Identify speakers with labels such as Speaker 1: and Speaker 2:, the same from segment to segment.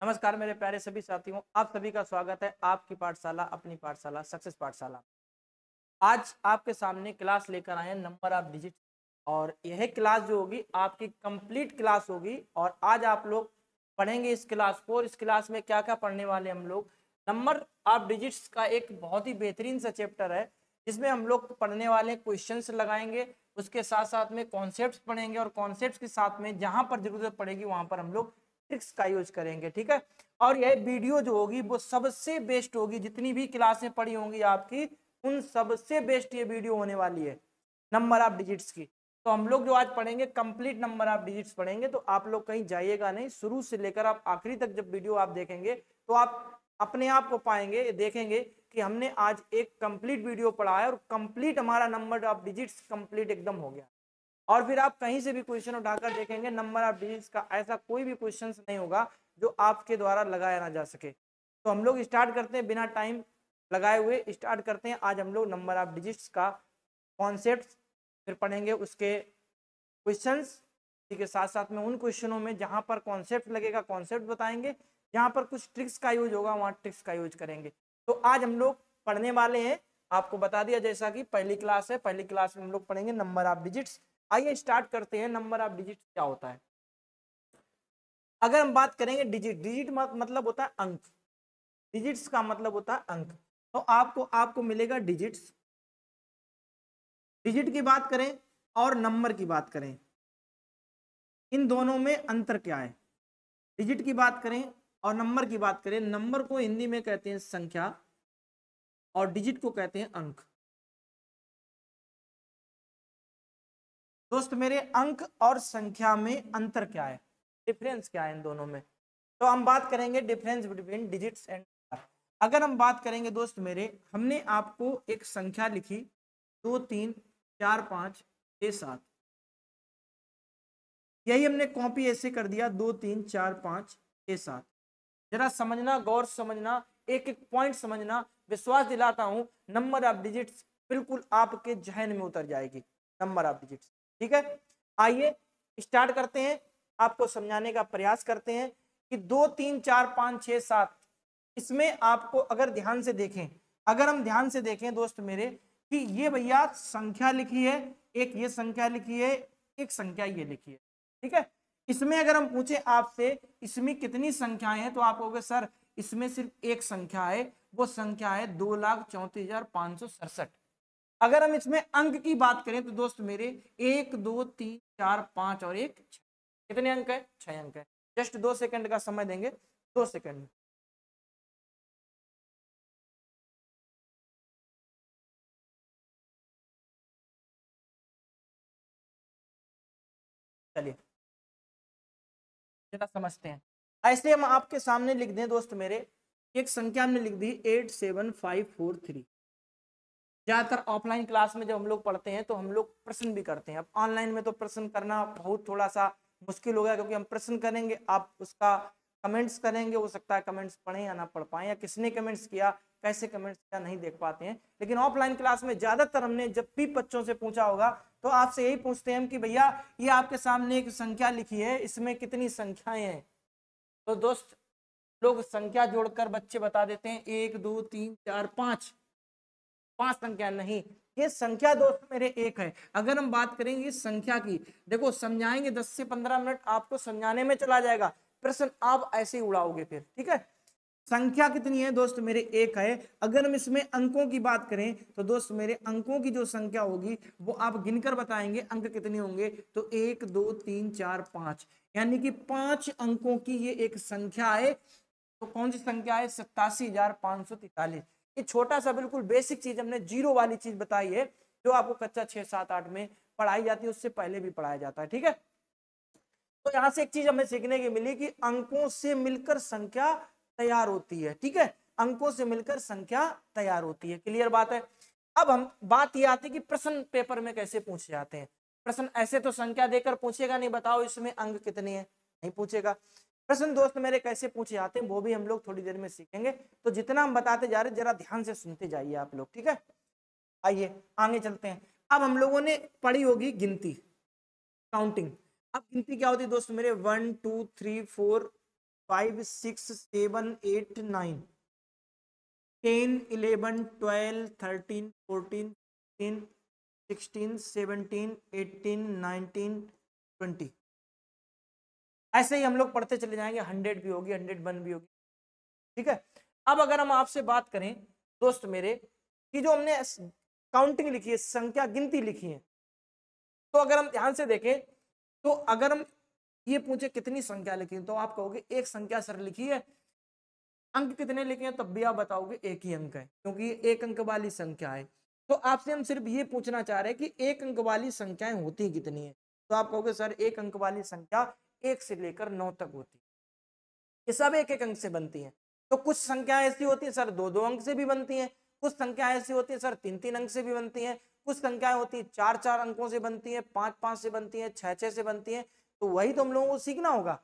Speaker 1: नमस्कार मेरे प्यारे सभी साथियों, आप सभी का स्वागत है आपकी पाठशाला अपनी पाठशाला सक्सेस पाठशाला। आज आपके सामने क्लास लेकर आए हैं नंबर ऑफ डिजिट और यह क्लास जो होगी आपकी कंप्लीट क्लास होगी। और आज आप लोग पढ़ेंगे इस क्लास को। इस क्लास में क्या क्या पढ़ने वाले हम लोग, नंबर ऑफ डिजिट्स का एक बहुत ही बेहतरीन सा चैप्टर है जिसमें हम लोग पढ़ने वाले क्वेश्चंस लगाएंगे, उसके साथ साथ में कॉन्सेप्ट्स पढ़ेंगे और कॉन्सेप्ट्स के साथ में जहां पर जरूरत पड़ेगी वहां पर हम लोग ट्रिक्स का यूज करेंगे। ठीक है, और यह वीडियो जो होगी वो सबसे बेस्ट होगी, जितनी भी क्लासें पढ़ी होंगी आपकी उन सबसे बेस्ट ये वीडियो होने वाली है नंबर ऑफ डिजिट्स की। तो हम लोग जो आज पढ़ेंगे कंप्लीट नंबर ऑफ डिजिट्स पढ़ेंगे, तो आप लोग कहीं जाइएगा नहीं, शुरू से लेकर आप आखिरी तक जब वीडियो आप देखेंगे तो आप अपने आप को पाएंगे, देखेंगे कि हमने आज एक कंप्लीट वीडियो पढ़ा है और कंप्लीट हमारा नंबर ऑफ डिजिट्स कंप्लीट एकदम हो गया। और फिर आप कहीं से भी क्वेश्चन उठाकर देखेंगे नंबर ऑफ डिजिट्स का ऐसा कोई भी क्वेश्चन नहीं होगा जो आपके द्वारा लगाया ना जा सके। तो हम लोग स्टार्ट करते हैं, बिना टाइम लगाए हुए स्टार्ट करते हैं। आज हम लोग नंबर ऑफ डिजिट्स का कॉन्सेप्ट फिर पढ़ेंगे, उसके क्वेश्चंस के साथ साथ में उन क्वेश्चनों में जहां पर कॉन्सेप्ट लगेगा कॉन्सेप्ट बताएंगे, जहां पर कुछ ट्रिक्स का यूज होगा वहां ट्रिक्स का यूज करेंगे। तो आज हम लोग पढ़ने वाले हैं, आपको बता दिया जैसा कि पहली क्लास है, पहली क्लास में हम लोग पढ़ेंगे नंबर ऑफ डिजिट्स। आइए स्टार्ट करते हैं। नंबर ऑफ डिजिट्स क्या होता है? अगर हम बात करेंगे डिजिट, डिजिट मतलब होता है अंक, डिजिट्स का मतलब होता है अंक। तो आपको आपको मिलेगा डिजिट्स, डिजिट की बात करें और नंबर की बात करें, इन दोनों में अंतर क्या है? डिजिट की बात करें और नंबर की बात करें, नंबर को हिंदी में कहते हैं संख्या और डिजिट को कहते हैं अंक। दोस्त मेरे, अंक और संख्या में अंतर क्या है, डिफरेंस क्या है इन दोनों में? तो हम बात करेंगे difference between digits and number. अगर हम बात करेंगे दोस्त मेरे, हमने आपको एक संख्या लिखी 2 3 4 5 6 7, यही हमने कॉपी ऐसे कर दिया 2 3 4 5 6 7। जरा समझना, गौर समझना, एक एक पॉइंट समझना, विश्वास दिलाता हूं नंबर ऑफ डिजिट्स बिल्कुल आपके जहन में उतर जाएगी नंबर ऑफ डिजिट्स। ठीक है, आइए स्टार्ट करते हैं, आपको समझाने का प्रयास करते हैं कि 2 3 4 5 6 7, इसमें आपको अगर ध्यान से देखें, अगर हम ध्यान से देखें दोस्त मेरे कि ये भैया संख्या लिखी है, एक ये संख्या लिखी है, एक संख्या ये लिखी है। ठीक है, इसमें अगर हम पूछे आपसे इसमें कितनी संख्याएं हैं तो आप कहोगे सर इसमें सिर्फ एक संख्या है, वो संख्या है 2,34,567। अगर हम इसमें अंक की बात करें तो दोस्त मेरे 1 2 3 4 5 और 1 6, कितने अंक है? 6 अंक है। जस्ट 2 सेकंड का समय देंगे, 2 सेकंड। चलिए जरा समझते हैं। ऐसे हम आपके सामने लिख दें दोस्त मेरे, एक संख्या हमने लिख दी 87543। ज्यादातर ऑफलाइन क्लास में जब हम लोग पढ़ते हैं तो हम लोग प्रश्न भी करते हैं, अब ऑनलाइन में तो प्रश्न करना बहुत थोड़ा सा मुश्किल हो गया, क्योंकि हम प्रश्न करेंगे आप उसका कमेंट्स करेंगे, हो सकता है कमेंट्स पढ़ें या ना पढ़ पाए, या किसने कमेंट्स किया कैसे कमेंट्स किया नहीं देख पाते हैं। लेकिन ऑफलाइन क्लास में ज्यादातर हमने जब भी बच्चों से पूछा होगा तो आपसे यही पूछते हैं कि भैया ये आपके सामने एक संख्या लिखी है, इसमें कितनी संख्याएं हैं? तो दोस्त लोग संख्या जोड़कर बच्चे बता देते हैं 1 2 3 4 5, 5 संख्या नहीं, ये संख्या दोस्त मेरे एक है। अगर हम बात करेंगे इस संख्या की, देखो समझाएंगे 10 से 15 मिनट आपको समझाने में चला जाएगा, प्रश्न आप ऐसे ही उड़ाओगे फिर। ठीक है, संख्या कितनी है दोस्त मेरे? एक है। अगर हम इसमें अंकों की बात करें तो दोस्त मेरे अंकों की जो संख्या होगी वो आप गिनकर बताएंगे अंक कितने होंगे, तो 1 2 3 4 5, यानी कि 5 अंकों की ये एक संख्या है। तो कौन सी संख्या है? 87,543। ये छोटा सा बिल्कुल बेसिक चीज हमने जीरो वाली चीज बताई है, जो आपको कच्चा 6 7 8 में पढ़ाई जाती है, उससे पहले भी पढ़ाया जाता है। ठीक है, तो यहां से एक चीज हमें सीखने की मिली कि अंकों से मिलकर संख्या तैयार होती है। ठीक है, अंकों से मिलकर संख्या तैयार होती है। क्लियर बात है? अब हम बात ये आती है कि प्रश्न पेपर में कैसे पूछे जाते हैं। प्रश्न ऐसे तो संख्या देकर पूछेगा नहीं, बताओ इसमें अंक कितने हैं, नहीं पूछेगा। प्रश्न दोस्त मेरे कैसे पूछे जाते हैं वो भी हम लोग थोड़ी देर में सीखेंगे, तो जितना हम बताते जा रहे जरा ध्यान से सुनते जाइए आप लोग। ठीक है, आइए आगे चलते हैं। अब हम लोगों ने पढ़ी होगी गिनती, काउंटिंग। अब गिनती क्या होती है दोस्त मेरे? 1 2 3 4 5 6 7 8 9 10 11 12 13 14 15 16 17 18 19 20। ऐसे ही हम लोग पढ़ते चले जाएंगे, 100 भी होगी, 101 भी होगी। ठीक है, अब अगर हम आपसे बात करें दोस्त मेरे कि जो हमने काउंटिंग लिखी है, संख्या गिनती लिखी है, तो अगर हम ध्यान से देखें तो अगर हम ये पूछे कितनी संख्या लिखी है तो आप कहोगे एक संख्या सर लिखी है। अंक कितने लिखे हैं तब भी आप बताओगे एक ही अंक है, क्योंकि ये एक अंक वाली संख्या है। तो आपसे हम सिर्फ ये पूछना चाह रहे हैं कि एक अंक वाली संख्याएं होती कितनी है, तो आप कहोगे सर एक अंक वाली संख्या 1 से लेकर 9 तक होती है, ये सब एक एक अंक से बनती है। तो कुछ संख्या ऐसी होती है सर 2 2 अंक से भी बनती है, कुछ संख्या ऐसी होती है सर 3 3 अंक से भी बनती है, कुछ संख्याएं होती है 4 4 अंकों से बनती है, 5 5 से बनती है, 6 6 से बनती है। तो वही तो हम लोगों को सीखना होगा।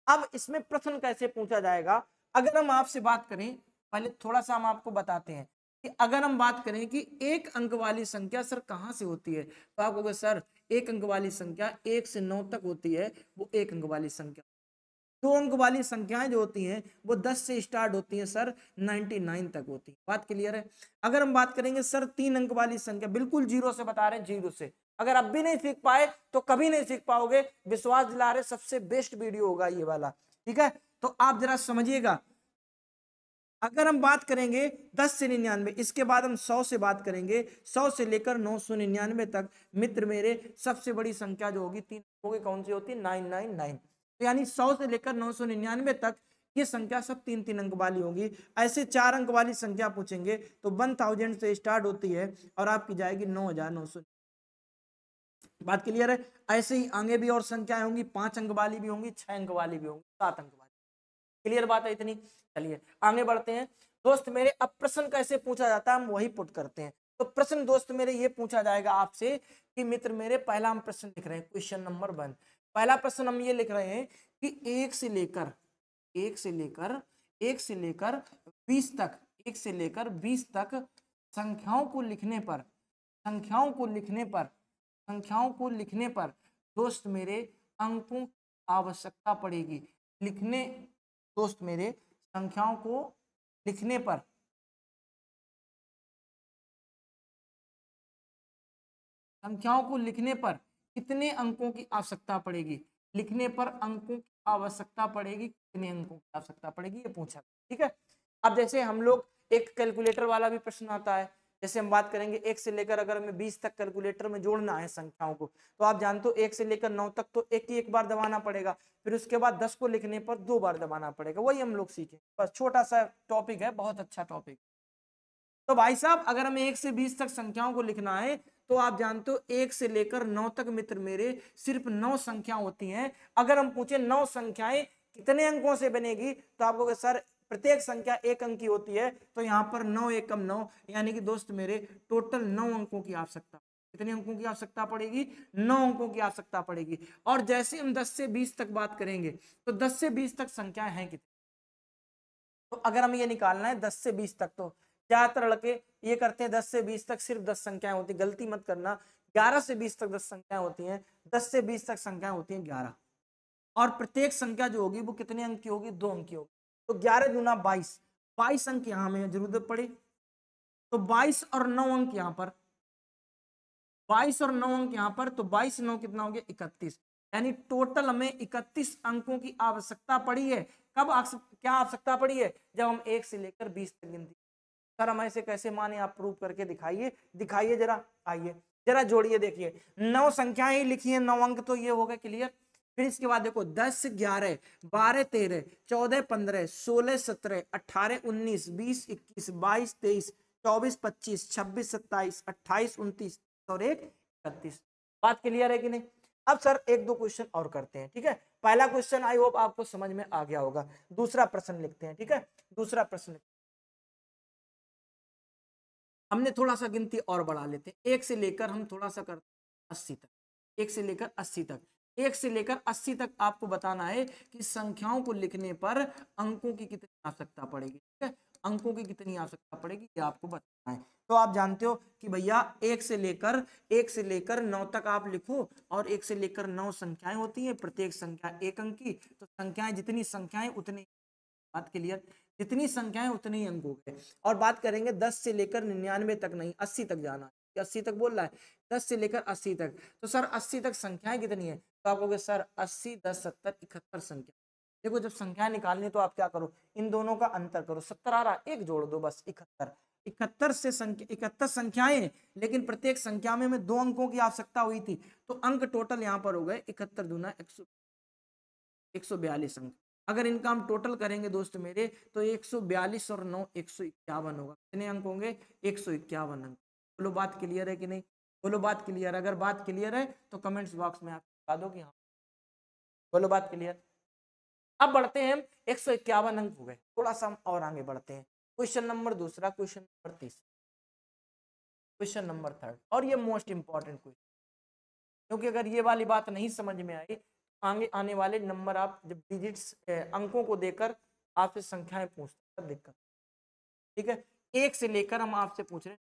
Speaker 1: अब इसमें प्रश्न कैसे पूछा जाएगा, अगर हम आपसे बात करें, पहले थोड़ा सा हम आपको बताते हैं कि अगर हम बात करें कि एक अंक वाली संख्या सर कहां से होती है, तो आप कहोगे सर एक अंक वाली संख्या 1 से 9 तक होती है, वो एक अंक वाली संख्या। 2 अंक वाली संख्याएं जो होती हैं वो 10 से स्टार्ट होती हैं सर 99 तक होती है। बात क्लियर है। अगर हम बात करेंगे सर 3 अंक वाली संख्या, बिल्कुल जीरो से बता रहे हैं, जीरो से। अगर अब भी नहीं सीख पाए तो कभी नहीं सीख पाओगे, विश्वास दिला रहे, सबसे बेस्ट वीडियो होगा ये वाला। ठीक है, तो आप जरा समझिएगा। अगर हम बात करेंगे 10 से 99, इसके बाद हम 100 से बात करेंगे, 100 से लेकर 999 तक मित्र मेरे सबसे बड़ी संख्या जो होगी 3 अंकों की कौन सी होती है, 999। तो यानी 100 से लेकर 999 तक ये संख्या सब 3 3 अंक वाली होगी। ऐसे 4 अंक वाली संख्या पूछेंगे तो 1000 से स्टार्ट होती है और आपकी जाएगी 9900। बात क्लियर है। ऐसे ही आगे भी और संख्याएं होंगी, 5 अंक वाली भी होंगी, 6 अंक वाली भी होंगी, 7 अंक वाली। क्लियर बात है इतनी। चलिए आगे बढ़ते हैं दोस्त मेरे। अब प्रश्न कैसे पूछा जाता है हम वही पुट करते हैं। तो प्रश्न दोस्त मेरे ये पूछा जाएगा आपसे कि मित्र मेरे पहला हम प्रश्न लिख रहे हैं, क्वेश्चन नंबर 1। पहला प्रश्न हम ये लिख रहे हैं कि 1 से लेकर 20 तक, 1 से लेकर 20 तक संख्याओं को लिखने पर दोस्त मेरे अंकों की आवश्यकता पड़ेगी। दोस्त मेरे संख्याओं को लिखने पर कितने अंकों की आवश्यकता पड़ेगी, लिखने पर अंकों की आवश्यकता पड़ेगी, कितने अंकों की आवश्यकता पड़ेगी, ये पूछा। ठीक है, अब जैसे हम लोग एक कैलकुलेटर वाला भी प्रश्न आता है, जैसे हम बात करेंगे 1 से लेकर अगर हमें 20 तक कैलकुलेटर में जोड़ना है संख्याओं को, तो आप जानते हो 1 से लेकर 9 तक तो एक बार दबाना पड़ेगा, फिर उसके बाद 10 को लिखने पर 2 बार दबाना पड़ेगा। वही हम लोग सीखें, बस छोटा सा टॉपिक है, बहुत अच्छा टॉपिक। तो भाई साहब अगर हमें 1 से 20 तक संख्याओं को लिखना है तो आप जानते हो 1 से लेकर 9 तक मित्र मेरे सिर्फ 9 संख्या होती हैं। अगर हम पूछे 9 संख्याएं कितने अंकों से बनेगी तो आप कहोगे सर प्रत्येक संख्या 1 अंक की होती है, तो यहाँ पर 9 एकम 9, यानी कि दोस्त मेरे टोटल 9 अंकों की आवश्यकता। कितने अंकों की आवश्यकता पड़ेगी, 9 अंकों की आवश्यकता पड़ेगी। और जैसे हम 10 से 20 तक बात करेंगे तो 10 से 20 तक संख्याएं हैं कितनी, तो अगर हमें ये निकालना है 10 से 20 तक, तो ज्यादातर लड़के ये करते हैं 10 से 20 तक सिर्फ 10 संख्याएं होती, गलती मत करना। 11 से 20 तक 10 संख्याएं होती हैं, 10 से 20 तक संख्याएं होती हैं 11। और प्रत्येक संख्या जो होगी वो कितने अंक की होगी, 2 अंक की होगी। तो 11 दूना 22, 22 अंक यहाँ हमें जरूरत पड़े, तो 22 और 9 अंक यहाँ पर, 22 और 9 अंक यहाँ पर, तो 22 9 कितना हो गया 31, यानी टोटल हमें 31 अंकों की आवश्यकता पड़ी है। कब क्या आवश्यकता पड़ी है, जब हम 1 से लेकर 20 तक गिनती। सर हम ऐसे कैसे माने, आप प्रूव करके दिखाइए जरा, आइए जरा जोड़िए, देखिए 9 संख्याएं लिखी है, 9 अंक, तो ये हो गए क्लियर। फिर इसके बाद देखो 10 11 12 13 14 15 16 17 18 19 20 21 22 23 24 25 26 27 28 29 और 31। बात क्लियर है कि नहीं। अब सर 1 2 क्वेश्चन और करते हैं। ठीक है, पहला क्वेश्चन आई होप आपको समझ में आ गया होगा। दूसरा प्रश्न लिखते हैं। ठीक है, दूसरा प्रश्न हमने थोड़ा सा गिनती और बढ़ा लेते हैं, 1 से लेकर हम थोड़ा सा करते हैं 80 तक, 1 से लेकर 80 तक। 1 से लेकर 80 तक आपको बताना है कि संख्याओं को लिखने पर अंकों की कितनी आवश्यकता पड़ेगी। ठीक है, अंकों की कितनी आवश्यकता पड़ेगी ये आपको बताना है। तो आप जानते हो कि भैया 1 से लेकर 9 तक आप लिखो, और 1 से लेकर 9 संख्याएं होती हैं, प्रत्येक संख्या 1 अंक की। तो संख्याएं जितनी संख्याएं उतनी, बात क्लियर, जितनी संख्याएं उतने ही अंक हो गए। और बात करेंगे 10 से लेकर 99 तक नहीं, 80 तक जाना है, 80 तक बोल रहा है, 10 से लेकर 80 तक। तो सर 80 तक संख्याएं कितनी है, तो आप कहोगे सर 80 10 70 71 संख्या। देखो जब संख्या निकालनी तो आप क्या करो, इन दोनों का अंतर करो, 70 आ रहा, एक जोड़ दो बस, 71। 71 से संख्या 71 संख्याएं, लेकिन प्रत्येक संख्या में 2 अंकों की आवश्यकता हुई थी। तो अंक टोटल यहाँ पर हो गए 71 दूना 142 अंक। अगर इनका हम टोटल करेंगे दोस्त मेरे, तो 142 और 9 151 होगा। कितने अंक होंगे, 151 अंक। बोलो बात क्लियर है कि नहीं, बोलो बात क्लियर। अगर बात क्लियर है तो कमेंट्स बॉक्स में आप बता दो कि हाँ, बोलो बात क्लियर। अब बढ़ते हैं हम, 151 अंक हो गए, थोड़ा सा हम और आगे बढ़ते हैं। क्वेश्चन नंबर दूसरा, क्वेश्चन नंबर तीसरा, क्वेश्चन नंबर थर्ड, और ये मोस्ट इंपॉर्टेंट क्वेश्चन, क्योंकि अगर ये वाली बात नहीं समझ में आई, आगे आने वाले नंबर आप जब डिजिट्स अंकों को देकर आपसे संख्याएं पूछते हैं दिक्कत। ठीक है, 1 से लेकर हम आपसे पूछ रहे हैं,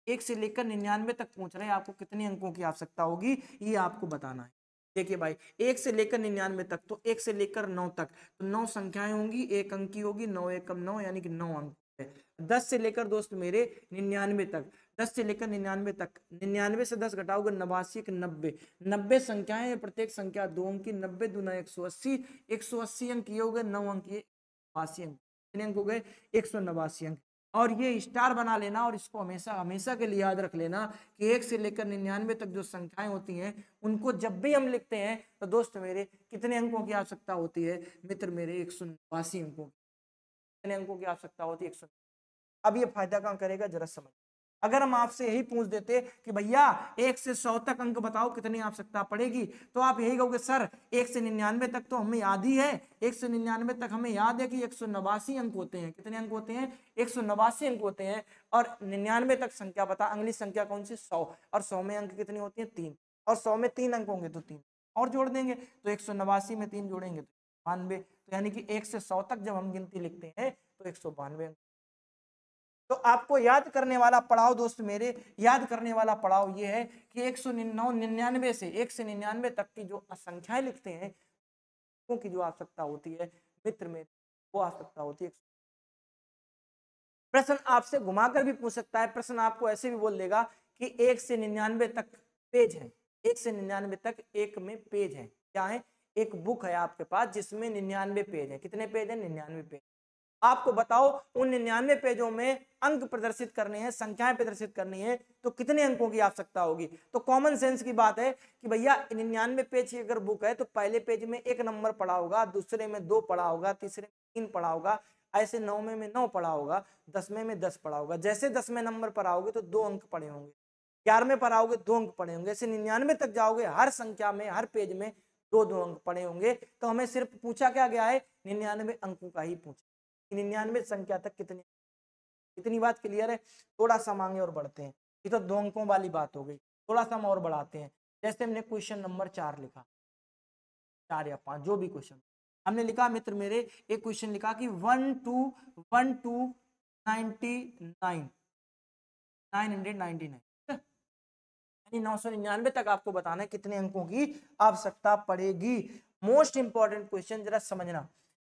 Speaker 1: 1 से लेकर 99 तक पूछ रहे हैं, आपको कितने अंकों की आवश्यकता होगी ये आपको बताना है। देखिए भाई 1 से लेकर 99 तक, तो 1 से लेकर 9 तक, तो 9 संख्याएं होंगी, 1 अंक की होगी, 9 एकम 9 यानी कि 9 अंक है। 10 से लेकर दोस्त मेरे 99 तक, 10 से लेकर 99 तक, 99 से 10 घटाओगे 89 90, 90 संख्याएं, प्रत्येक संख्या 2 अंक की, 90 दूना 180, 180 अंक ये हो गए, 9 अंक ये 89 अंक, कितने अंक हो गए, 189 अंक। और ये स्टार बना लेना, और इसको हमेशा हमेशा के लिए याद रख लेना कि 1 से लेकर 99 तक जो संख्याएं होती हैं, उनको जब भी हम लिखते हैं तो दोस्त मेरे कितने अंकों की आवश्यकता होती है, मित्र मेरे 189 अंकों, कितने अंकों की आवश्यकता होती है, 100। अब ये फायदा कहाँ करेगा जरा समझ। अगर हम आपसे यही पूछ देते कि भैया 1 से 100 तक अंक बताओ कितनी आवश्यकता पड़ेगी, तो आप यही कहोगे सर 1 से 99 तक तो हमें याद ही है, 1 से 99 तक हमें याद है कि 189 अंक होते हैं। कितने अंक होते हैं, 189 अंक होते हैं। और 99 तक संख्या बता, अगली संख्या कौन सी, 100, और 100 में अंक कितनी होती है, 3, और 100 में 3 अंक होंगे तो 3 और जोड़ देंगे, तो 189 में 3 जोड़ेंगे तो 92। तो यानी कि 1 से 100 तक जब हम गिनती लिखते हैं तो 192 अंक। तो आपको याद करने वाला पड़ाव दोस्त मेरे, याद करने वाला पड़ाव ये है कि 199 से 1 से 99 तक की जो संख्याएं लिखते हैं, की जो आवश्यकता होती है मित्र में, वो आवश्यकता होती है। प्रश्न आपसे घुमाकर भी पूछ सकता है, प्रश्न आपको ऐसे भी बोल देगा कि 1 से 99 तक पेज है, 1 से 99 तक एक में पेज है, क्या है, एक बुक है आपके पास जिसमें 99 पेज है। कितने पेज है, 99 पेज। आपको बताओ उन 99 पेजों में अंक प्रदर्शित करने हैं, संख्याएं प्रदर्शित करनी है, तो कितने अंकों की आवश्यकता होगी। तो कॉमन सेंस की बात है कि भैया 99 पेज की अगर बुक है तो पहले पेज में 1 नंबर पड़ा होगा, दूसरे में 2 पड़ा होगा, तीसरे में 3 पड़ा होगा, ऐसे 9वें में 9 पड़ा होगा, 10वें में 10 पड़ा होगा। जैसे 10वें नंबर पर आओगे तो 2 अंक पड़े होंगे, 11वें पर आओगे 2 अंक पड़े होंगे, ऐसे 99 तक जाओगे, हर संख्या में हर पेज में 2-2 अंक पड़े होंगे। तो हमें सिर्फ पूछा क्या गया है, 99 अंकों का ही पूछा, 99 संख्या तक कितनी, इतनी बात क्लियर है। थोड़ा सा मांगे और बढ़ते हैं, ये तो 2 अंकों वाली बात हो गई, थोड़ा सा हम और बढ़ाते हैं। जैसे हमने क्वेश्चन नंबर 4 लिखा, 4 या 5 जो भी क्वेश्चन हमने लिखा मित्र मेरे, एक क्वेश्चन लिखा कि 1 to 999 यानी 999 तक आपको बताना है कितने अंकों की आवश्यकता पड़ेगी। मोस्ट इंपॉर्टेंट क्वेश्चन, जरा समझना।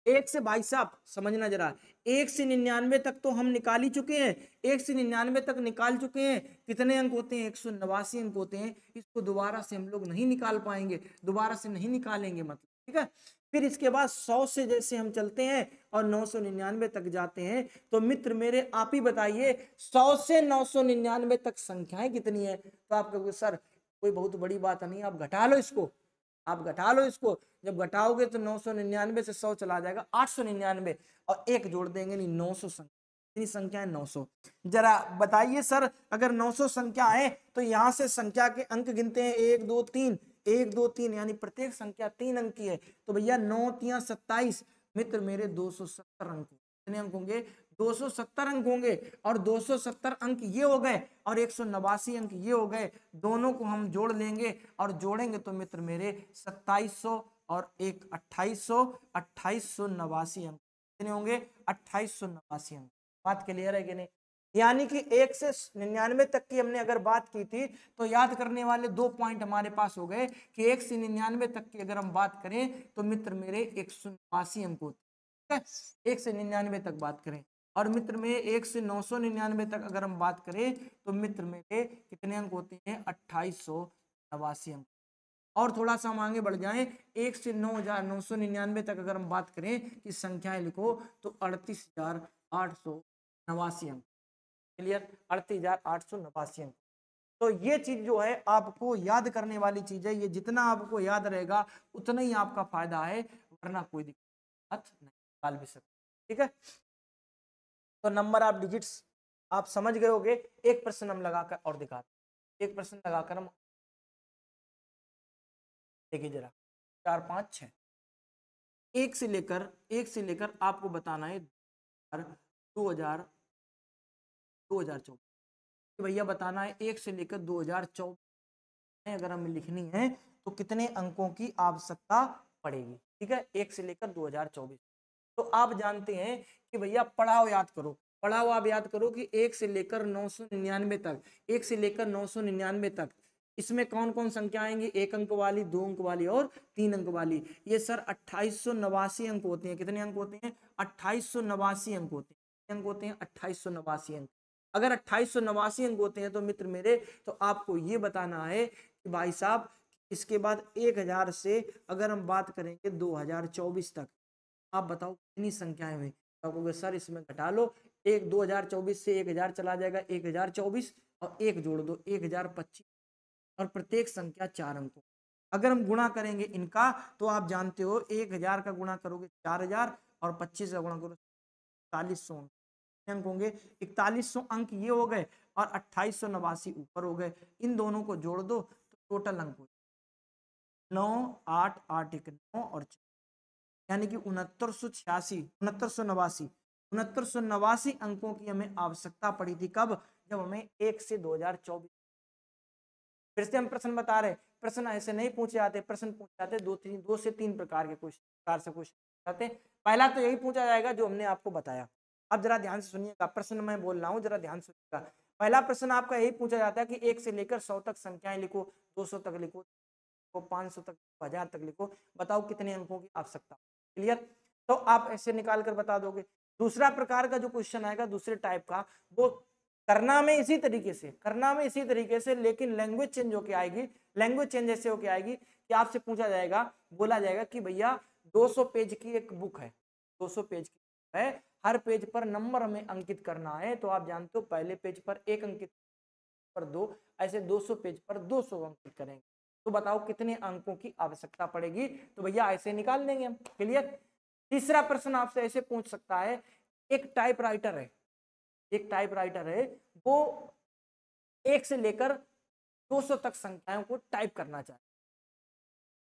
Speaker 1: 1 से भाई साहब समझना जरा, 1 से 99 तक तो हम निकाल ही चुके हैं, 1 से 99 तक निकाल चुके हैं। कितने अंक होते हैं, 189 अंक होते हैं। इसको दोबारा से हम लोग नहीं निकाल पाएंगे, दोबारा से नहीं निकालेंगे मतलब, ठीक है। फिर इसके बाद 100 से जैसे हम चलते हैं और 999 तक जाते हैं, तो मित्र मेरे आप ही बताइए 100 से 999 तक संख्याएं कितनी है। तो आप कहोगे सर कोई बहुत बड़ी बात नहीं, आप घटा लो इसको, आप घटा लो इसको। जब घटाओगे तो 999 से 100 चला जाएगा 899, और एक जोड़ देंगे, नहीं 900 संख्या, इतनी संख्या है 900। जरा बताइए सर अगर 900 संख्या है तो यहां से संख्या के अंक गिनते हैं, 1 2 3, 1 2 3, यानी प्रत्येक संख्या 3 अंक की है। तो भैया 9 3 27, मित्र मेरे 270 अंक, कितने अंक होंगे, 270 अंक होंगे। और 270 अंक ये हो गए और 189 अंक ये हो गए, दोनों को हम जोड़ लेंगे, और जोड़ेंगे तो मित्र मेरे 2700 और एक 2889 अंक, कितने होंगे 2889 अंक। बात क्लियर है कि नहीं? यानी कि 1 से 99 तक की हमने अगर बात की थी तो याद करने वाले 2 पॉइंट हमारे पास हो गए कि 1 से 99 तक की अगर हम बात करें तो मित्र मेरे 189 अंक होते हैं। 1 से 99 तक बात करें और मित्र में 1 से 999 तक अगर हम बात करें तो मित्र मेरे कितने अंक होते हैं 2889 अंक। और थोड़ा सा हम आगे बढ़ जाएं 1 से 9,999 तक अगर हम बात करें कि संख्याएं लिखो तो 38,889 अंक। क्लियर? 38,889 अंक। तो ये चीज जो है आपको याद करने वाली चीज है, ये जितना आपको याद रहेगा उतना ही आपका फायदा है, वरना कोई दिक्कत नहीं, निकाल भी सकते। ठीक है, तो नंबर ऑफ डिजिट्स आप समझ गए होगे। एक प्रश्न हम लगाकर और दिखाते, एक प्रश्न लगाकर हम देखिए जरा 4 5 6 एक से लेकर आपको बताना है 2024 भैया बताना है 1 से लेकर 2024 अगर हमें लिखनी है तो कितने अंकों की आवश्यकता पड़ेगी। ठीक है, 1 से लेकर 2024। तो आप जानते हैं कि भैया पढ़ाओ याद करो, पढ़ाओ आप याद करो कि 1 से लेकर 999 तक, 1 से लेकर 999 तक इसमें कौन कौन संख्या आएंगी? 1 अंक वाली, 2 अंक वाली और 3 अंक वाली। ये सर 2889 अंक होते हैं। कितने अंक होते हैं? 2889 अंक होते हैं। अंक होते हैं 2889 अंक। अगर 2889 अंक होते हैं तो मित्र मेरे तो आपको ये बताना है कि भाई साहब इसके बाद 1000 से अगर हम बात करेंगे 2024 तक, आप बताओ कितनी संख्याएं हुई? आप कहोगे सर इसमें घटा लो, 2024 से 1000 चला जाएगा 1024 और 1 जोड़ दो 1025 और प्रत्येक संख्या 4 अंकों। अगर हम गुणा करेंगे इनका तो आप जानते हो 1000 का गुणा करोगे 4000 और 25 का गुणा करोगे 4100 अंक होंगे। 4100 अंक ये हो गए और 2889 ऊपर हो गए। इन दोनों को जोड़ दो तो टोटल अंक हो 9 8 8 1 9 और 4, यानी कि 6989 अंकों की हमें आवश्यकता पड़ी थी। कब? जब हमें 1 से 2024। फिर से हम प्रश्न बता रहे, प्रश्न ऐसे नहीं पूछे जाते, प्रश्न पूछे जाते दो से तीन प्रकार के क्वेश्चन आते। पहला तो यही पूछा जाएगा जो हमने आपको बताया। अब जरा ध्यान से सुनिएगा, प्रश्न मैं बोल रहा हूँ, जरा ध्यान से सुनिएगा। पहला प्रश्न आपका यही पूछा जाता है कि 1 से लेकर 100 तक संख्याएं लिखो, 200 तक लिखो, 500 तक, 1000 तक लिखो, बताओ कितने अंकों की आवश्यकता। क्लियर? तो आप ऐसे निकाल कर बता दोगे। दूसरा प्रकार का जो क्वेश्चन आएगा दूसरे टाइप का, वो करना में इसी तरीके से, लेकिन लैंग्वेज चेंज होके आएगी। लैंग्वेज चेंज ऐसे होके आएगी कि आपसे पूछा जाएगा, बोला जाएगा कि भैया 200 पेज की एक बुक है, 200 पेज की है, हर पेज पर नंबर हमें अंकित करना है। तो आप जानते हो पहले पेज पर 1 अंकित पर 2, ऐसे 200 पेज पर 200 अंकित करेंगे। तो बताओ कितने अंकों की आवश्यकता पड़ेगी? तो भैया ऐसे निकाल लेंगे हम। क्लियर? तीसरा प्रश्न आपसे ऐसे पूछ सकता है, एक टाइपराइटर है, वो 1 से लेकर 200 तक संख्याओं को टाइप करना चाहता है,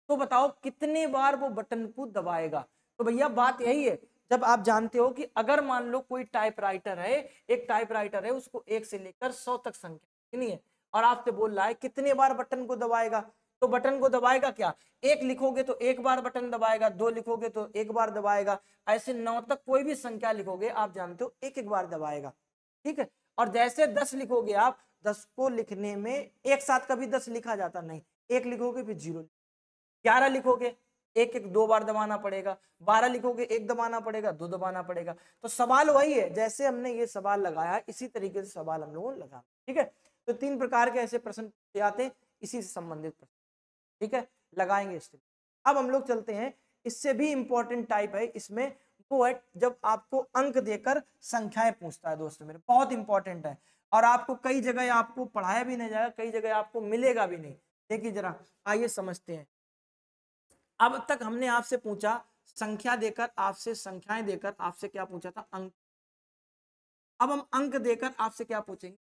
Speaker 1: तो बताओ कितने बार वो बटन को दबाएगा? तो भैया बात यही है, जब आप जानते हो कि अगर मान लो कोई टाइपराइटर है, एक टाइपराइटर है, उसको 1 से लेकर 100 तक संख्या लिखनी है और आपसे बोल रहा है कितने बार बटन को दबाएगा, तो बटन को दबाएगा क्या? 1 लिखोगे तो 1 बार बटन दबाएगा, 2 लिखोगे तो 1 बार दबाएगा, ऐसे 9 तक कोई भी संख्या लिखोगे आप जानते हो 1 1 बार दबाएगा। ठीक है? और जैसे 10 लिखोगे आप, 10 को लिखने में एक साथ कभी 10 लिखा जाता नहीं, 1 लिखोगे फिर 0, 11 लिखोगे 1 1 2 बार दबाना पड़ेगा, 12 लिखोगे 1 दबाना पड़ेगा, 2 दबाना पड़ेगा। तो सवाल वही है, जैसे हमने ये सवाल लगाया इसी तरीके से सवाल हम लोगों ने लगाया। ठीक है? तो 3 प्रकार के ऐसे प्रश्न आते हैं इसी से संबंधित प्रश्न। ठीक है, लगाएंगे इससे। अब हम लोग चलते हैं, इससे भी इंपॉर्टेंट टाइप है इसमें, वो है जब आपको अंक देकर संख्याएं पूछता है दोस्तों मेरे, बहुत इंपॉर्टेंट है और आपको कई जगह आपको पढ़ाया भी नहीं जाएगा, कई जगह आपको मिलेगा भी नहीं। देखिए जरा, आइए समझते हैं। अब तक हमने आपसे पूछा संख्या देकर, आपसे संख्याएं देकर आपसे क्या पूछा था? अंक। अब हम अंक देकर आपसे क्या पूछेंगे?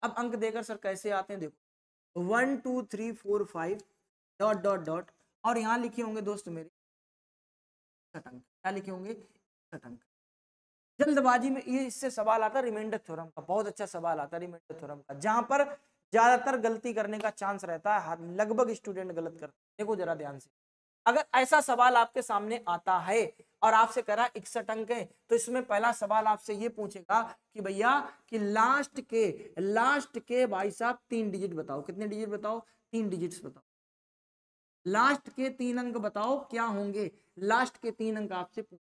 Speaker 1: अब अंक देकर सर कैसे आते हैं? देखो 1 2 3 4 5 डॉट डॉट डॉट और यहाँ लिखे होंगे दोस्त मेरे अंक। क्या लिखे होंगे? अंक। जल्दबाजी में ये इससे सवाल आता है रिमाइंडर थ्योरम का, बहुत अच्छा सवाल आता है रिमाइंडर थ्योरम का, जहां पर ज्यादातर गलती करने का चांस रहता है, लगभग स्टूडेंट गलत करते हैं। देखो जरा ध्यान से, अगर ऐसा सवाल आपके सामने आता है और आपसे करा 61 अंक है, तो इसमें पहला सवाल आपसे ये पूछेगा कि भैया कि लास्ट के भाई साहब 3 डिजिट बताओ। कितने डिजिट बताओ? 3 डिजिट्स बताओ। लास्ट के 3 अंक बताओ क्या होंगे? लास्ट के 3 अंक आपसे पूछ,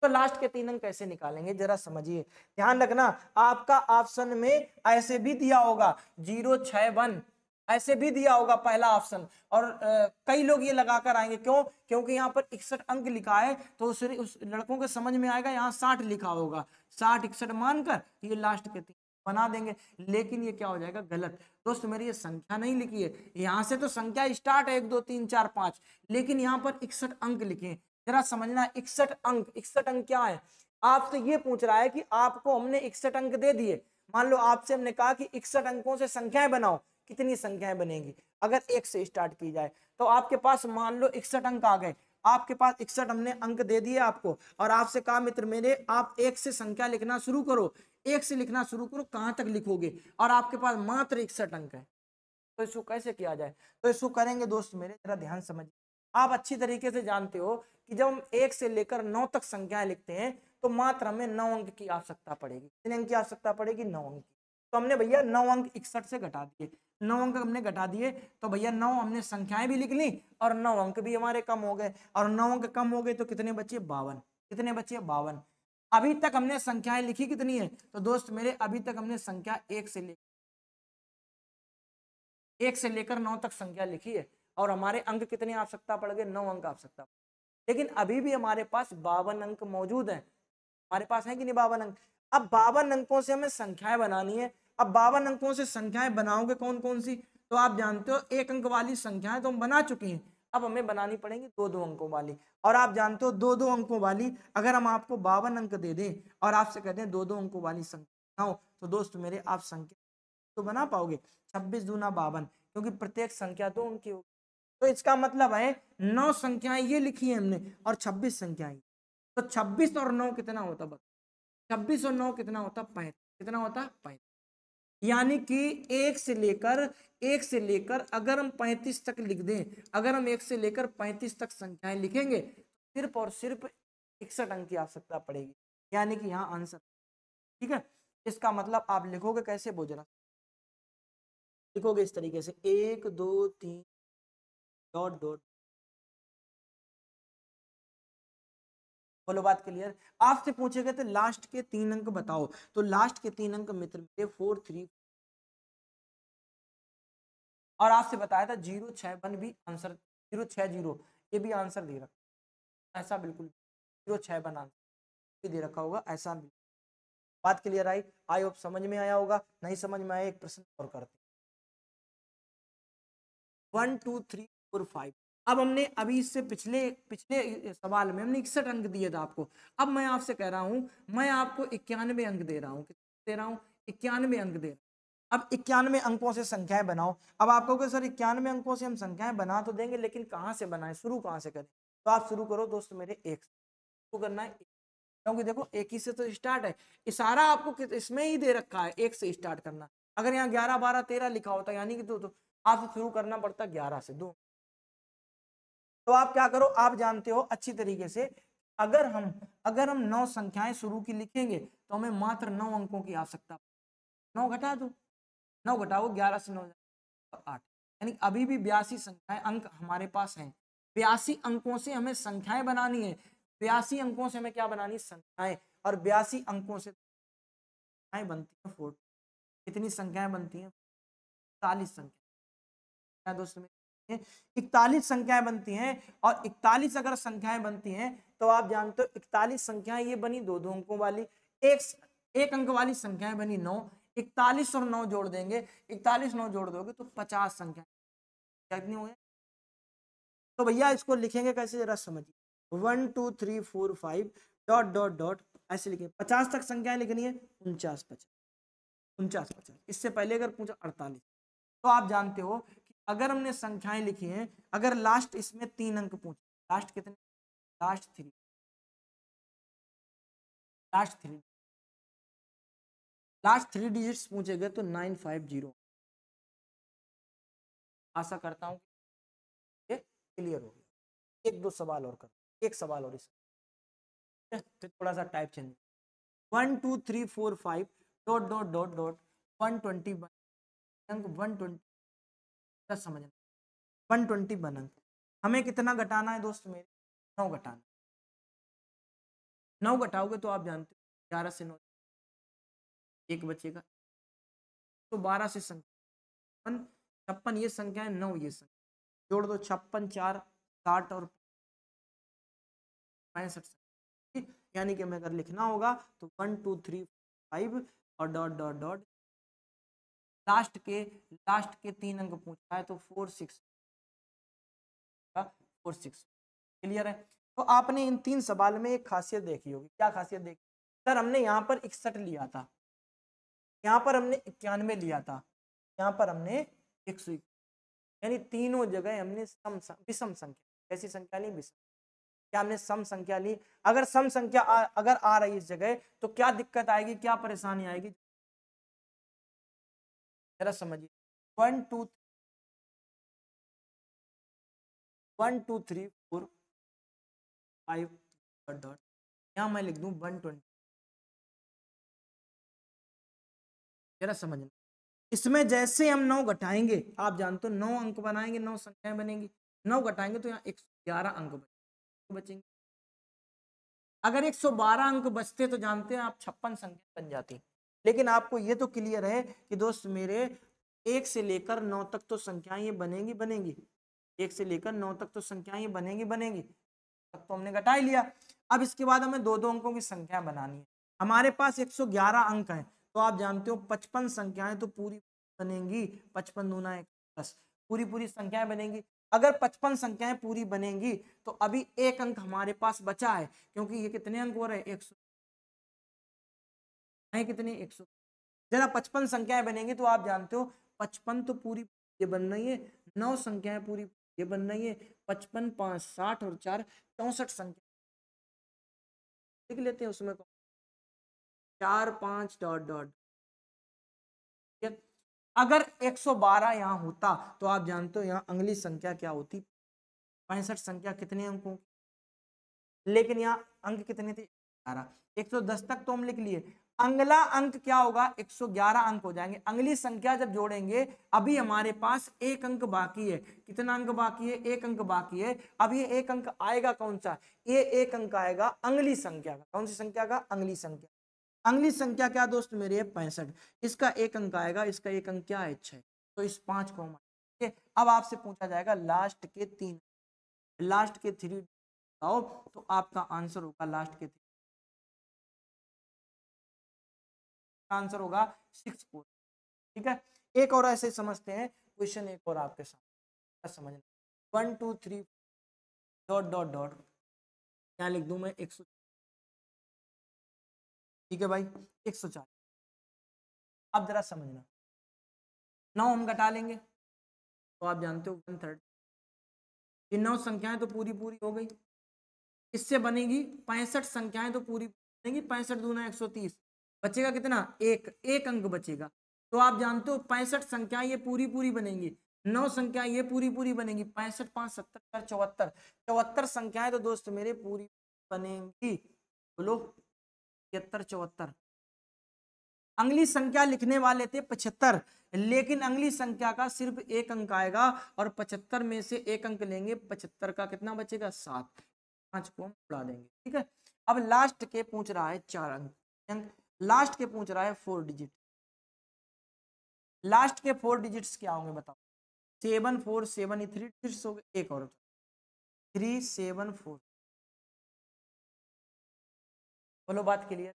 Speaker 1: तो लास्ट के 3 अंक कैसे निकालेंगे जरा समझिए। ध्यान रखना, आपका ऑप्शन में ऐसे भी दिया होगा 061, ऐसे भी दिया होगा पहला ऑप्शन। और कई लोग ये लगाकर आएंगे, क्यों? क्योंकि यहाँ पर 61 अंक लिखा है, तो उस लड़कों के समझ में आएगा यहाँ 60 लिखा होगा, 60 61 मानकर ये लास्ट के 3 बना देंगे। लेकिन ये क्या हो जाएगा? गलत। दोस्त मेरी ये संख्या नहीं लिखी है, यहाँ से तो संख्या स्टार्ट है 1 2 3 4 5, लेकिन यहाँ पर 61 अंक लिखे हैं। जरा समझना, 61 अंक, 61 अंक क्या है? आपसे ये पूछ रहा है कि आपको हमने 61 अंक दे दिए। मान लो आपसे हमने कहा कि 61 अंकों से संख्याएं बनाओ, कितनी संख्याएं बनेंगी? अगर 1 से स्टार्ट की जाए तो आपके पास मान लो 61 अंक आ गए, आपके पास 61 हमने अंक दे दिए आपको, और आपसे कहा मित्र मेरे आप 1 से संख्या लिखना शुरू करो, 1 से लिखना शुरू करो, कहां तक लिखोगे? और आपके पास मात्र 61 अंक है, तो इसको कैसे किया जाए? तो इसको करेंगे दोस्त मेरे, जरा ध्यान समझिए। आप अच्छी तरीके से जानते हो कि जब हम 1 से लेकर 9 तक संख्याएं लिखते हैं तो मात्र हमें 9 अंक की आवश्यकता पड़ेगी। कितने अंक की आवश्यकता पड़ेगी? 9 अंक की। तो हमने भैया 9 अंक 61 से घटा दिए, 9 अंक हमने घटा दिए, तो भैया 9 हमने संख्याएं भी लिख ली और 9 अंक भी हमारे कम हो गए। और 9 अंक कम हो गए तो कितने बचे? 52। कितने बचे? 52। अभी तक हमने संख्याएं लिखी कितनी है? तो दोस्त मेरे अभी तक हमने संख्या 1 से लेकर 9 तक संख्या लिखी है, और हमारे अंक कितने आवश्यकता पड़ गए? 9 अंक आवश्यकता। लेकिन अभी भी हमारे पास 52 अंक मौजूद हैं। हमारे पास है कि नहीं 52 अंक? अब 52 अंकों से हमें संख्याएं बनानी है। अब 52 अंकों से संख्याएं बनाओगे कौन कौन सी? तो आप जानते हो 1 अंक वाली संख्याएं तो हम बना चुकी हैं, अब हमें बनानी पड़ेंगी 2-2 अंकों वाली। और आप जानते हो 2-2 अंकों वाली, अगर हम आपको 52 अंक दे दें और आपसे कहते हैं 2-2 अंकों वाली संख्या बनाओ, तो दोस्त मेरे आप संख्या तो बना पाओगे? 26 दूना 52, क्योंकि प्रत्येक संख्या 2 अंक की होगी। तो इसका मतलब है 9 संख्याएं ये लिखी है हमने और 26 संख्याएं, तो 26 और 9 कितना होता? बता, 26 और 9 कितना होता? 35। कितना होता? 35। यानी कि 1 से लेकर अगर हम 35 तक लिख दें, अगर हम 1 से लेकर 35 तक संख्याएं लिखेंगे, सिर्फ और सिर्फ 61 अंक की आवश्यकता पड़ेगी। यानी कि यहाँ आंसर, ठीक है। इसका मतलब आप लिखोगे कैसे? बोझना लिखोगे इस तरीके से 1 2 3 डॉट डॉट। बोलो बात क्लियर? आपसे पूछे गए थे लास्ट के 3 अंक बताओ, तो लास्ट के 3 अंक मित्र मेरे 4 3, और आपसे बताया था 061 भी आंसर, 060 ये भी आंसर दे रखा, ऐसा बिल्कुल 061 आंसर भी दे रखा होगा, ऐसा भी। बात क्लियर आई? आई होप समझ में आया होगा। नहीं समझ में आया एक प्रश्न और करते, 1 2 3 4 5। अब हमने अभी इससे पिछले पिछले सवाल में हमने 61 अंक दिए थे आपको। अब मैं आपसे कह रहा हूं, मैं आपको 91 अंक दे रहा हूं। कितने दे रहा हूं? 91 अंक दे रहा हूं। अब 91 अंकों से संख्याएं बनाओ। अब आप कहोगे सर 91 अंकों से हम संख्याएं बना तो देंगे, लेकिन कहां से बनाएं, शुरू कहां से करें? तो आप शुरू करो दोस्त मेरे, एक शुरू करना है, क्योंकि देखो एक ही से तो स्टार्ट है। इशारा आपको इसमें ही दे रखा है, एक से स्टार्ट करना। अगर यहाँ 11 12 13 लिखा होता यानी कि तो आपको शुरू करना पड़ता 11 से, 2। तो आप क्या करो, आप जानते हो अच्छी तरीके से, अगर हम 9 संख्याएं शुरू की लिखेंगे तो हमें मात्र 9 अंकों की आवश्यकता। 9 घटा दो, 9 घटाओ 11 से 9 8, यानी अभी भी 82 संख्याएं अंक हमारे पास हैं। 82 अंकों से हमें संख्याएं बनानी है, 82 अंकों से हमें क्या बनानी? संख्याएं। और 82 अंकों से संख्याएं बनती है 40। कितनी संख्याएं बनती हैं? 41 संख्या दोस्तों में 41 संख्याएं बनती हैं। और 41 अगर संख्याएं बनती हैं तो आप जानते हो 41 संख्याएं ये बनी 2-2 अंकों वाली, एक अंक वाली संख्याएं बनी 9। 41 और 9 जोड़ देंगे, 41 9 जोड़ दोगे तो 50 संख्या कितनी हुई? तो भैया इसको लिखेंगे कैसे जरा समझिए, 1 2 3 4 5 डॉट डॉट डॉट ऐसे लिखेंगे। 50 तक संख्याएं लिखनी है, 49 50, 49 50। इससे पहले अगर पूछा 48, तो आप जानते हो कि अगर हमने संख्याएं लिखी हैं, अगर लास्ट इसमें 3 अंक पूछे, लास्ट कितने? लास्ट 3, लास्ट 3, लास्ट 3 डिजिट्स पूछे गए तो 950। आशा करता हूं ये क्लियर हो गया। एक दो सवाल और कर, एक सवाल और इस तो थोड़ा सा type change. 1 2 3 4 5 dot dot dot dot 121 अंक 120 समझना 121 अंक हमें कितना घटाना है दोस्त मेरे 9 घटाना 9 घटाओगे तो आप जानते हो 11 से 9 एक बचेगा तो 12 से संख्या 56 ये संख्या है 9 ये संख्या जोड़ दो 56 4 60 और 65 यानी कि हमें अगर लिखना होगा तो 1 2 3 5 और डॉट डॉट डॉट लास्ट के 3 अंक पूछा है तो 4 6 4 6 क्लियर है। तो आपने इन 3 सवाल में एक खासियत देखी होगी, क्या खासियत देखी सर? हमने यहाँ पर 61 लिया था, यहाँ पर हमने 91 लिया था, यहाँ पर हमने 100 यानी तीनों जगह हमने विषम संख्या, ऐसी संख्या नहीं विषम, क्या हमने सम संख्या ली। अगर सम संख्या अगर आ रही इस जगह तो क्या दिक्कत आएगी, क्या परेशानी आएगी, जरा समझिए। 1 2 1 2 3 4 5 डॉट यहाँ मैं लिख दूं 120, जरा समझना। इसमें जैसे हम 9 घटाएंगे आप जानते हो 9 अंक बनाएंगे 9 संख्याएं बनेंगी, 9 घटाएंगे तो यहाँ 111 अंक बचेंगे। अगर 112 अंक बचते तो जानते हैं आप 56 संख्या बन जाती। लेकिन आपको ये तो क्लियर है कि दोस्त मेरे 1 से लेकर 9 तक तो संख्याएं ये बनेंगी बनेंगी, 1 से लेकर 9 तक तो संख्याएं ये बनेंगी बनेंगी, तक तो हमने घटा ही लिया। अब इसके बाद हमें दो दो अंकों की संख्या बनानी है। हमारे पास 111 अंक हैं तो आप जानते हो 55 संख्याएं तो पूरी बनेंगी, 55 दूना 10 पूरी पूरी संख्याएं बनेंगी। अगर 55 संख्याएं पूरी बनेंगी तो अभी एक अंक हमारे पास बचा है, क्योंकि ये कितने अंक हो रहे हैं 100 है कितने 100। जरा 55 संख्याएं बनेंगी तो आप जानते हो 55 तो पूरी ये बन रही है, 9 संख्याएं पूरी ये बन रही है, 55 5 60 और 4 64 संख्या लिख लेते हैं उसमें 4 5 डॉट डॉट। अगर 112 यहाँ होता तो आप जानते हो यहाँ अगली संख्या क्या होती 65 संख्या कितने अंकों, लेकिन यहाँ अंक कितने थे 11, 110 तक तो हम लिख लिए। अगला अंक क्या होगा 111 अंक हो जाएंगे। अगली संख्या जब जोड़ेंगे अभी हमारे पास एक अंक बाकी है, कितना अंक बाकी है एक अंक बाकी है। अब ये एक अंक आएगा कौन सा, ये एक अंक आएगा अगली संख्या का, कौन सी संख्या का अगली संख्या। अगली संख्या क्या दोस्त मेरे 65, इसका एक अंक आएगा, इसका एक अंक क्या है 6, तो इस 5 को हम अब आपसे पूछा जाएगा लास्ट के 3, लास्ट के 3 आओ तो आपका आंसर होगा लास्ट के 3 आंसर होगा 6 4। ठीक है, एक और ऐसे समझते हैं क्वेश्चन, एक और आपके साथ समझना 1 2 3 डॉट डॉट डॉट क्या लिख दूं मैं 100, ठीक है भाई 140। अब जरा समझना 9 हम घटा लेंगे तो आप जानते हो 130, ये 9 संख्याएं तो पूरी पूरी हो गई, इससे बनेगी 65 संख्याएं तो पूरी बनेगी, 65 दूना 130, बचेगा कितना एक अंक बचेगा। तो आप जानते हो 65 संख्याएं ये पूरी पूरी बनेंगी, 9 संख्याएं ये पूरी पूरी बनेंगी, 65 5 70 74 74 संख्याएं तो दोस्त मेरे पूरी बनेंगी, बोलो 73 74। अगली संख्या लिखने वाले थे 75, लेकिन अगली संख्या का सिर्फ एक अंक आएगा और 75 में से एक अंक लेंगे, 75 का कितना बचेगा 7, 5 को हम उड़ा देंगे। ठीक है, अब लास्ट के पूछ रहा है 4 अंक, लास्ट के पूछ रहा है 4 डिजिट। लास्ट के 4 डिजिट्स क्या होंगे बताओ, 7 4 7 3 डिजिट्स हो गए, एक और 3 7 4, बोलो बात क्लियर।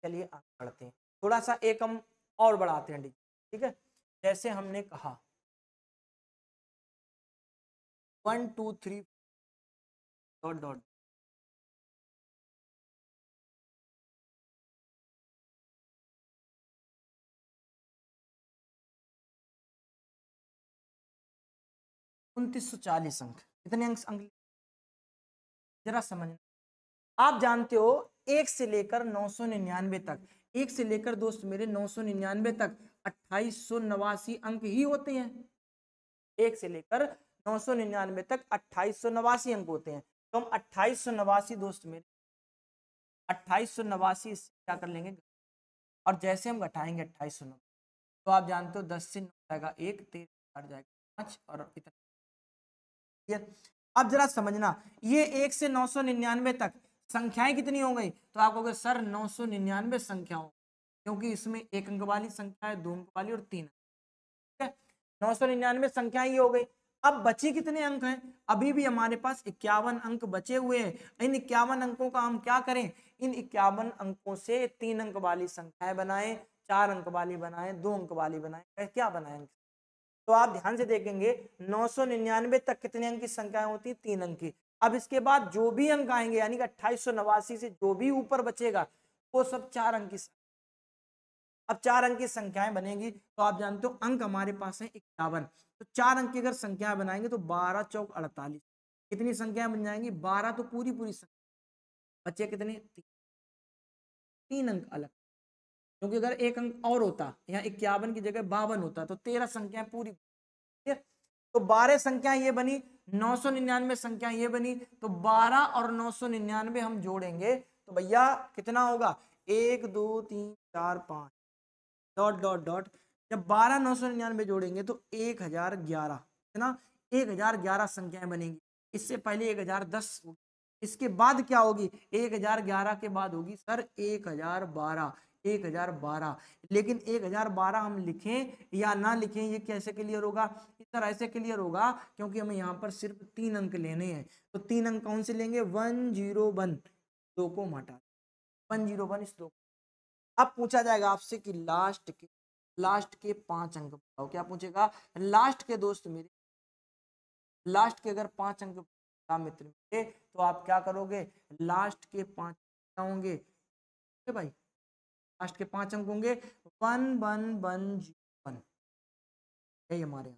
Speaker 1: चलिए आगे बढ़ते हैं, थोड़ा सा एक हम और बढ़ाते हैं डिजिट। ठीक है, जैसे हमने कहा 1 2 3 डॉट डॉट, $2940 अंक, कितने अंक जरा समझना। आप जानते हो 1 से लेकर 999 तक, 1 से लेकर दोस्त मेरे 999 तक 2889 अंक ही होते हैं। 1 से लेकर 999 तक 2889 अंक होते हैं। तो हम 2889 दोस्त मेरे 2889 क्या कर लेंगे, और जैसे हम घटाएंगे 2890 तो आप जानते हो 10 से 9 जाएगा 1, 13 काट जाएगा 5 और इतना। अब जरा समझना, ये 1 से 999 तक संख्याएं कितनी हो गई, तो आप कहोगे सर 999 संख्याओं, क्योंकि इसमें 1 अंक वाली संख्या है, 2 अंक वाली और 3 अंक। 999 संख्याएं ये हो गई। अब बची कितने अंक हैं, अभी भी हमारे पास 51 अंक बचे हुए हैं। इन 51 अंकों का हम क्या करें, इन 51 अंकों से 3 अंक वाली संख्याएं बनाएं, 4 अंक वाली बनाएं, 2 अंक वाली बनाएं, क्या बनाएं। तो आप ध्यान से देखेंगे 999 तक कितने अंक की संख्याएं होती, 3 अंक की। अब इसके बाद जो भी अंक आएंगे यानी कि 2889 से जो भी ऊपर बचेगा वो सब 4 अंक की। अब 4 अंक की संख्याएं बनेगी तो आप जानते हो अंक हमारे पास है 51। तो 4 अंक की अगर संख्या बनाएंगे तो 12 चौक 48, कितनी संख्याएं बन जाएंगी, 12 तो पूरी पूरी संख्या, बचे कितने, 3 अंक अलग, क्योंकि अगर एक अंक और होता यहाँ 51 की जगह 52 होता तो 13 संख्याएं पूरी। तो 12 संख्या ये बनी, 999 संख्या ये बनी, तो 12 और 999 हम जोड़ेंगे तो भैया कितना होगा, 1 2 3 4 5 डॉट डॉट डॉट, जब 12 999 जोड़ेंगे तो 1011, कितना, 1011 संख्याएं बनेगी। इससे पहले 1010 होगी, इसके बाद क्या होगी, 1011 के बाद होगी सर 1012, 1012। लेकिन 1012 हम लिखें या ना लिखें ये कैसे क्लियर होगा, इस तरह ऐसे क्लियर होगा क्योंकि हमें यहाँ पर सिर्फ 3 अंक लेने हैं। तो 3 अंक कौन से लेंगे, 101, 2 को हटा, 101 इस 2। अब पूछा जाएगा आपसे कि लास्ट के 5 अंक बताओ, क्या पूछेगा, लास्ट के दोस्त मेरे, लास्ट के अगर 5 अंक मित्र मेरे तो आप क्या करोगे, लास्ट के 5 होंगे भाई, लास्ट के 5 अंक होंगे 1101, यही हमारे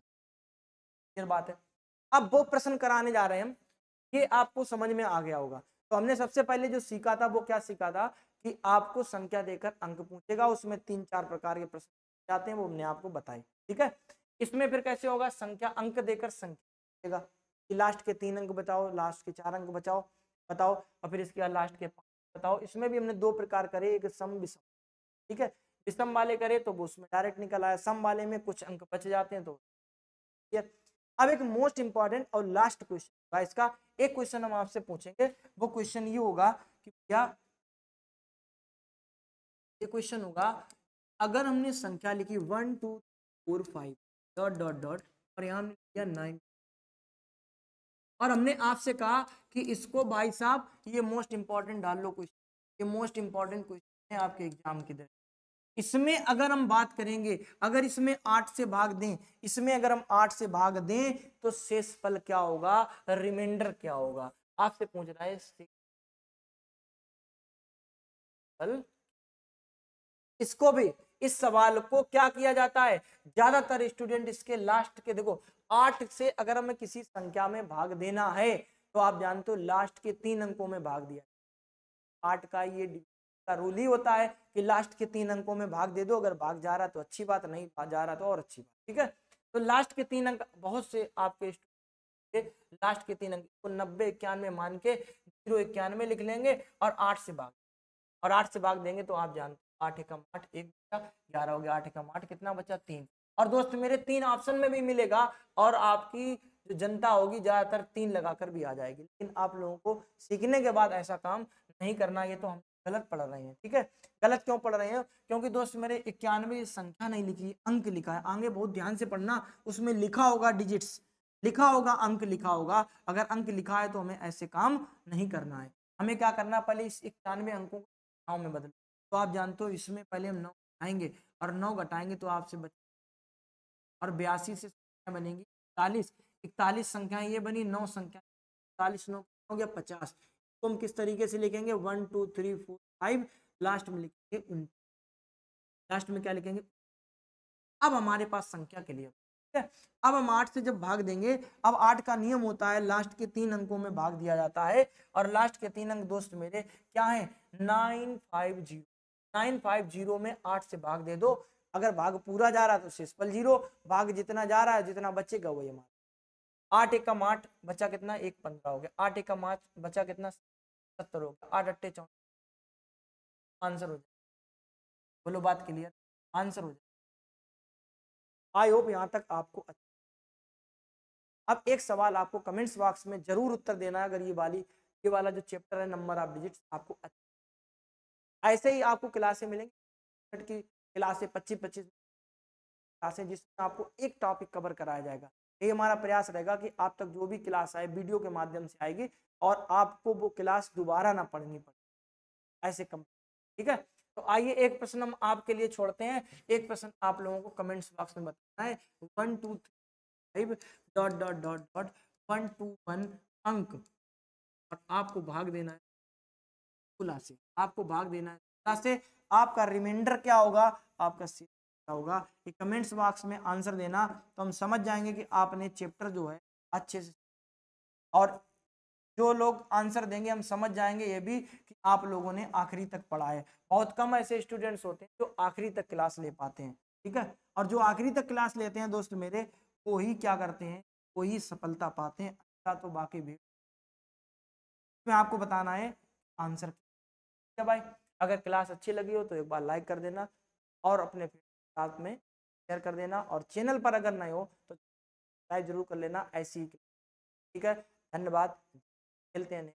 Speaker 1: यहाँ बात है। अब वो प्रश्न कराने जा रहे हैं हम, ये आपको समझ में आ गया होगा। तो हमने सबसे पहले जो सीखा था वो क्या सीखा था कि आपको संख्या देकर अंक पूछेगा, उसमें 3-4 प्रकार के प्रश्न जाते हैं, वो हमने आपको बताए, ठीक है। इसमें फिर कैसे होगा, संख्या अंक देकर संख्या देगा कि लास्ट के 3 अंक बताओ, लास्ट के 4 अंक बताओ और फिर इसके बाद लास्ट के 5 बताओ। इसमें भी हमने 2 प्रकार करे, एक सम विषम, ठीक है, विषम वाले करे तो वो उसमें डायरेक्ट निकल आया, सम वाले में कुछ अंक बच जाते हैं तो। अब एक मोस्ट इंपॉर्टेंट और लास्ट क्वेश्चन, इसका एक क्वेश्चन हम आपसे पूछेंगे, वो क्वेश्चन ये होगा कि क्या, ये क्वेश्चन होगा अगर हमने संख्या लिखी 1 2 4 5 डॉट डॉट डॉट और यहाँ हमने लिया 9 और हमने आपसे कहा कि इसको भाई साहब ये मोस्ट इंपॉर्टेंट डाल लो क्वेश्चन, ये मोस्ट इंपॉर्टेंट क्वेश्चन है आपके एग्जाम की दृष्टि। इसमें अगर हम बात करेंगे, अगर इसमें 8 से भाग दें, इसमें अगर हम 8 से भाग दें तो शेषफल क्या होगा, रिमाइंडर क्या होगा, आपसे पूछ रहा है शेषफल। इसको भी, इस सवाल को क्या किया जाता है, ज्यादातर स्टूडेंट इसके लास्ट के, देखो 8 से अगर हमें किसी संख्या में भाग देना है तो आप जानते हो लास्ट के 3 अंकों में भाग दिया, 8 का ये का रूल ही होता है कि लास्ट के 3 अंकों में भाग दे दो, अगर भाग जा रहा तो अच्छी बात, नहीं जा रहा तो और अच्छी बात, ठीक है। तो लास्ट के 3 अंक, बहुत से आपके लास्ट के 3 अंक को 90 91 मान के 091 लिख लेंगे और 8 से भाग, और 8 से भाग देंगे तो आप जानते 8 एकम 8, 1 बचा 11 हो गया, 8 एकम 8 कितना बचा 3। और दोस्त मेरे 3 ऑप्शन में भी मिलेगा और आपकी जो जनता होगी ज्यादातर 3 लगाकर भी आ जाएगी, लेकिन आप लोगों को सीखने के बाद ऐसा काम नहीं करना, ये तो हम गलत पढ़ रहे हैं, ठीक है। गलत क्यों पढ़ रहे हैं, क्योंकि दोस्त मेरे 91 संख्या नहीं लिखी, अंक लिखा है, आगे बहुत ध्यान से पढ़ना, उसमें लिखा होगा डिजिट्स, लिखा होगा अंक, लिखा होगा, अगर अंक लिखा है तो हमें ऐसे काम नहीं करना है, हमें क्या करना, पहले इस 91 अंकों को 9 में बदल। तो आप जानते हो इसमें पहले हम 9 घटाएंगे और 9 घटाएंगे तो आपसे और 82 से संख्या बनेगी 41, 41 संख्याएं ये बनी, 9 संख्या 41 9 हो गया 50। तो हम किस तरीके से लिखेंगे 1 2 3 4 5, लास्ट में लिखेंगे 29, लास्ट में क्या लिखेंगे। अब हमारे पास संख्या के लिए, ठीक है, अब हम 8 से जब भाग देंगे, अब 8 का नियम होता है लास्ट के 3 अंकों में भाग दिया जाता है, और लास्ट के 3 अंक दोस्त मेरे क्या है 950, 950 में 8 से भाग दे दो, अगर भाग पूरा जा रहा है तो शेषफल 0, भाग जितना जा रहा है जितना बचेगा वही हमारा। 8 एकम 8 बचा कितना 1 15 हो गया, 8 एकम 8 बचा कितना 70 हो गया, 8 अट्ठे 64 आंसर हो जाए। बोलो बात क्लियर, आंसर हो जाए। आई होप यहाँ तक आपको अच्छा। अब एक सवाल आपको कमेंट्स बॉक्स में जरूर उत्तर देना है, अगर ये वाला जो चैप्टर है नंबर ऑफ डिजिट्स आपको अच्छा। ऐसे ही आपको क्लासें मिलेंगी की क्लासें 25-25 क्लासें जिसमें आपको एक टॉपिक कवर कराया जाएगा। ये हमारा प्रयास रहेगा कि आप तक जो भी क्लास आए वीडियो के माध्यम से आएगी और आपको वो क्लास दोबारा ना पढ़नी पड़े, ऐसे कम। ठीक है, तो आइए एक प्रश्न हम आपके लिए छोड़ते हैं। एक प्रश्न आप लोगों को कमेंट्स बॉक्स में बताना है, 1 2 3 5 डॉट डॉट डॉट डॉट 1 2 1 अंक, और आपको भाग देना है 16 से, आपको भाग देना है 16 से। आपका रिमाइंडर क्या होगा, आपका क्या होगा, ये कमेंट्स बॉक्स में आंसर देना, तो हम समझ जाएंगे कि आपने चैप्टर जो है अच्छे से, और जो लोग आंसर देंगे हम समझ जाएंगे ये भी कि आप लोगों ने आखिरी तक पढ़ा है। बहुत कम ऐसे स्टूडेंट्स होते हैं जो आखिरी तक क्लास ले पाते हैं। ठीक है, और जो आखिरी तक क्लास लेते हैं दोस्त मेरे, वो ही क्या करते हैं, वो ही सफलता पाते हैं। अच्छा तो बाकी भी में आपको बताना है आंसर। ठीक है भाई, अगर क्लास अच्छी लगी हो तो एक बार लाइक कर देना और अपने साथ में शेयर कर देना, और चैनल पर अगर नहीं हो तो सब्सक्राइब जरूर कर लेना ऐसी। ठीक है, धन्यवाद, मिलते हैं।